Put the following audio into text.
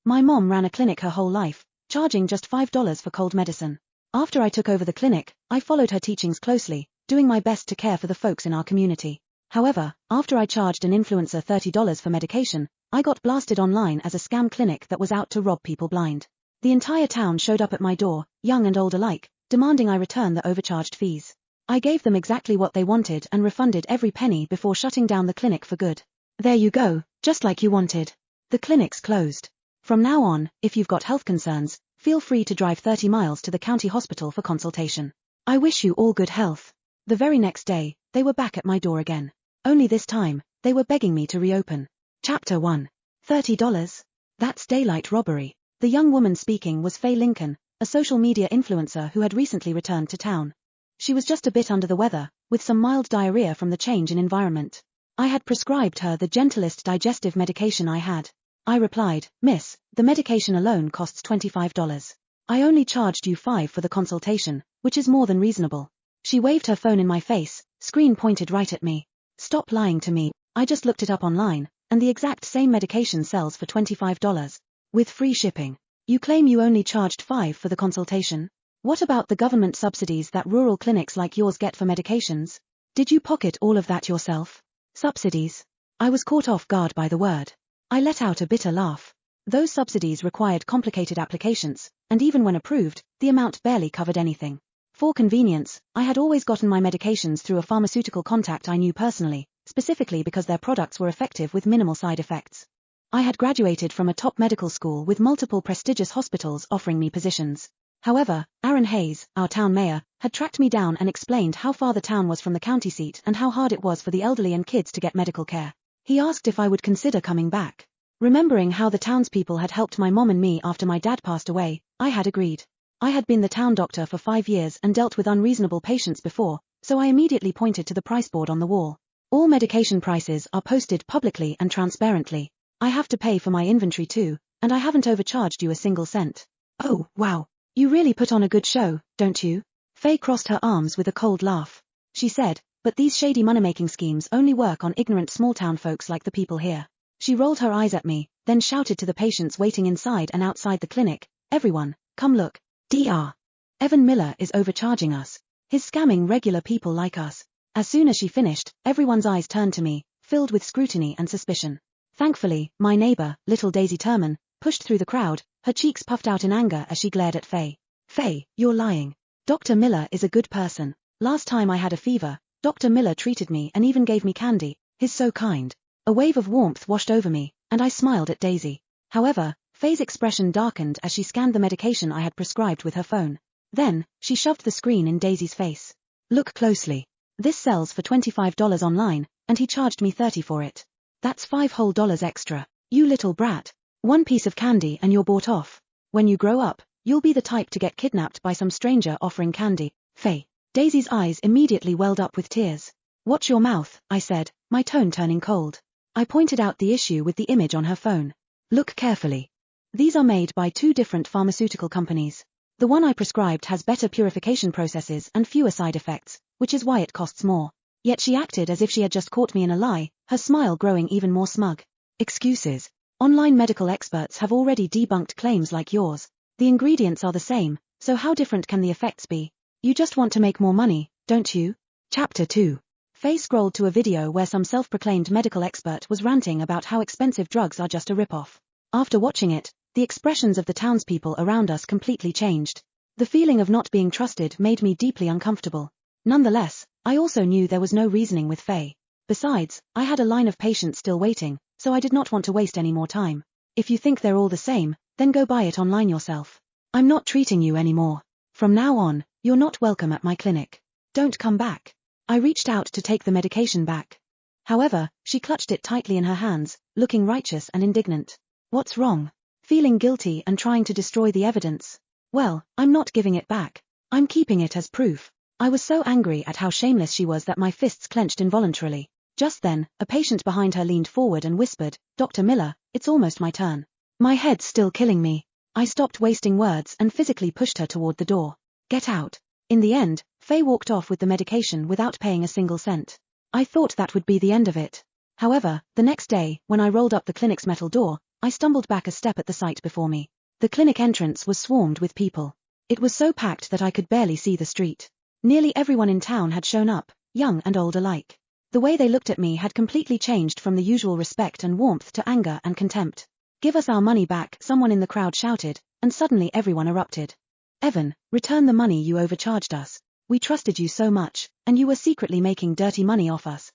My mom ran a clinic her whole life, charging just $5 for cold medicine. After I took over the clinic, I followed her teachings closely, doing my best to care for the folks in our community. However, after I charged an influencer $30 for medication, I got blasted online as a scam clinic that was out to rob people blind. The entire town showed up at my door, young and old alike, demanding I return the overcharged fees. I gave them exactly what they wanted and refunded every penny before shutting down the clinic for good. There you go, just like you wanted. The clinic's closed. From now on, if you've got health concerns, feel free to drive 30 miles to the county hospital for consultation. I wish you all good health. The very next day, they were back at my door again. Only this time, they were begging me to reopen. Chapter 1. $30? That's daylight robbery. The young woman speaking was Faye Lincoln, a social media influencer who had recently returned to town. She was just a bit under the weather, with some mild diarrhea from the change in environment. I had prescribed her the gentlest digestive medication I had. I replied, "Miss, the medication alone costs $25. I only charged you $5 for the consultation, which is more than reasonable." She waved her phone in my face, screen pointed right at me. "Stop lying to me, I just looked it up online, and the exact same medication sells for $25. With free shipping. You claim you only charged $5 for the consultation? What about the government subsidies that rural clinics like yours get for medications? Did you pocket all of that yourself?" Subsidies? I was caught off guard by the word. I let out a bitter laugh. Those subsidies required complicated applications, and even when approved, the amount barely covered anything. For convenience, I had always gotten my medications through a pharmaceutical contact I knew personally, specifically because their products were effective with minimal side effects. I had graduated from a top medical school with multiple prestigious hospitals offering me positions. However, Aaron Hayes, our town mayor, had tracked me down and explained how far the town was from the county seat and how hard it was for the elderly and kids to get medical care. He asked if I would consider coming back. Remembering how the townspeople had helped my mom and me after my dad passed away, I had agreed. I had been the town doctor for 5 years and dealt with unreasonable patients before, so I immediately pointed to the price board on the wall. All medication prices are posted publicly and transparently. I have to pay for my inventory too, and I haven't overcharged you a single cent. Oh, wow. You really put on a good show, don't you? Faye crossed her arms with a cold laugh. She said, "But these shady money-making schemes only work on ignorant small-town folks like the people here." She rolled her eyes at me, then shouted to the patients waiting inside and outside the clinic, "Everyone, come look. Dr. Evan Miller is overcharging us. He's scamming regular people like us." As soon as she finished, everyone's eyes turned to me, filled with scrutiny and suspicion. Thankfully, my neighbor, little Daisy Turman, pushed through the crowd, her cheeks puffed out in anger as she glared at Faye. "Faye, you're lying. Dr. Miller is a good person. Last time I had a fever, Dr. Miller treated me and even gave me candy. He's so kind." A wave of warmth washed over me, and I smiled at Daisy. However, Faye's expression darkened as she scanned the medication I had prescribed with her phone. Then, she shoved the screen in Daisy's face. "Look closely. This sells for $25 online, and he charged me $30 for it. That's $5 whole extra. You little brat. One piece of candy and you're bought off. When you grow up, you'll be the type to get kidnapped by some stranger offering candy." Faye. Daisy's eyes immediately welled up with tears. "Watch your mouth," I said, my tone turning cold. I pointed out the issue with the image on her phone. "Look carefully. These are made by 2 different pharmaceutical companies. The one I prescribed has better purification processes and fewer side effects, which is why it costs more." Yet she acted as if she had just caught me in a lie, her smile growing even more smug. "Excuses. Online medical experts have already debunked claims like yours. The ingredients are the same, so how different can the effects be? You just want to make more money, don't you?" Chapter 2. Faye scrolled to a video where some self-proclaimed medical expert was ranting about how expensive drugs are just a rip-off. After watching it, the expressions of the townspeople around us completely changed. The feeling of not being trusted made me deeply uncomfortable. Nonetheless, I also knew there was no reasoning with Faye. Besides, I had a line of patients still waiting, so I did not want to waste any more time. "If you think they're all the same, then go buy it online yourself. I'm not treating you anymore. From now on, you're not welcome at my clinic. Don't come back." I reached out to take the medication back. However, she clutched it tightly in her hands, looking righteous and indignant. "What's wrong? Feeling guilty and trying to destroy the evidence? Well, I'm not giving it back. I'm keeping it as proof." I was so angry at how shameless she was that my fists clenched involuntarily. Just then, a patient behind her leaned forward and whispered, "Dr. Miller, it's almost my turn." My head's still killing me. I stopped wasting words and physically pushed her toward the door. "Get out." In the end, Faye walked off with the medication without paying a single cent. I thought that would be the end of it. However, the next day, when I rolled up the clinic's metal door, I stumbled back a step at the sight before me. The clinic entrance was swarmed with people. It was so packed that I could barely see the street. Nearly everyone in town had shown up, young and old alike. The way they looked at me had completely changed from the usual respect and warmth to anger and contempt. "Give us our money back," someone in the crowd shouted, and suddenly everyone erupted. "Evan, return the money you overcharged us. We trusted you so much, and you were secretly making dirty money off us."